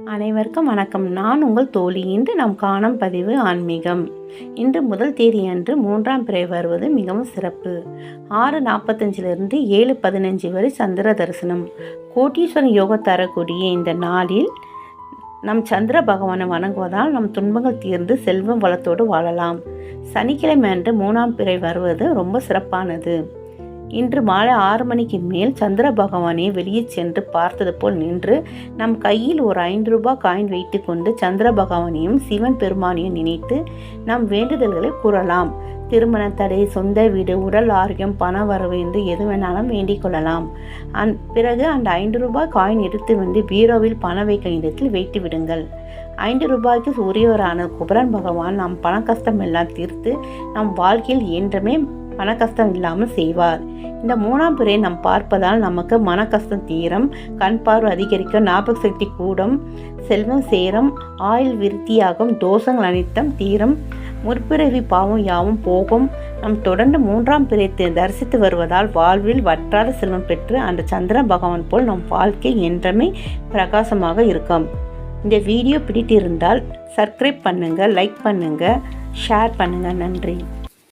அனைவருக்கும் வணக்கம். நான் உங்கள் தோழி. இன்று நாம் காணும் பதிவு ஆன்மீகம். இன்று முதல் தேதி அன்று 3ஆம் பிறை வருவது மிகவும் சிறப்பு. 6:45 7:15 வரை சந்திர தரிசனம். கோட்டீஸ்வரன் யோகம் தரக்கூடிய இந்த நாளில் நம் சந்திர பகவானை வணங்குவதால் நம் துன்பங்கள் தீர்ந்து செல்வம் வளத்தோடு வாழலாம். சனிக்கிழமை அன்று 3ஆம் பிறை வருவது ரொம்ப சிறப்பானது. இன்று மாலை 6 மணிக்கு மேல் சந்திர பகவானை வெளியே சென்று பார்த்தது போல் நின்று நம் கையில் ஒரு 5 ரூபாய் காயின் வைத்து கொண்டு சந்திர பகவானையும் சிவன் பெருமானையும் நினைத்து நம் வேண்டுதல்களை கூறலாம். திருமண தடை, சொந்த வீடு, உடல் ஆரோக்கியம், பண வரவு என்று எது வேணாலும் வேண்டிக் கொள்ளலாம். பிறகு அந்த 5 ரூபாய் காயின் எடுத்து வந்து பீரோவில் பண வைக்க இடத்தில் வைத்து விடுங்கள். 5 ரூபாய்க்கு உரியவரான குபரன் பகவான் நம் பண கஷ்டம் எல்லாம் தீர்த்து நம் வாழ்க்கையில் என்றுமே மன கஷ்டம் இல்லாமல் செய்வார். இந்த 3ஆம் பிறை நாம் பார்ப்பதால் நமக்கு மன கஷ்டம் தீரம், கண் பார்வை அதிகரிக்கும், ஞாபக சக்தி கூடும், செல்வம் சேரும், ஆயுள் விருத்தியாகும், தோஷங்கள் அனைத்தும் தீரும், முற்பிறவி பாவம் யாவும் போகும். நாம் தொடர்ந்து 3ஆம் பிறை தரிசித்து வருவதால் வாழ்வில் வற்றாத செல்வம் பெற்று அந்த சந்திர பகவான் போல் நம் வாழ்க்கை என்றுமே பிரகாசமாக இருக்கும். இந்த வீடியோ பிடித்திருந்தால் சப்ஸ்கிரைப் பண்ணுங்கள், லைக் பண்ணுங்கள், ஷேர் பண்ணுங்கள். நன்றி.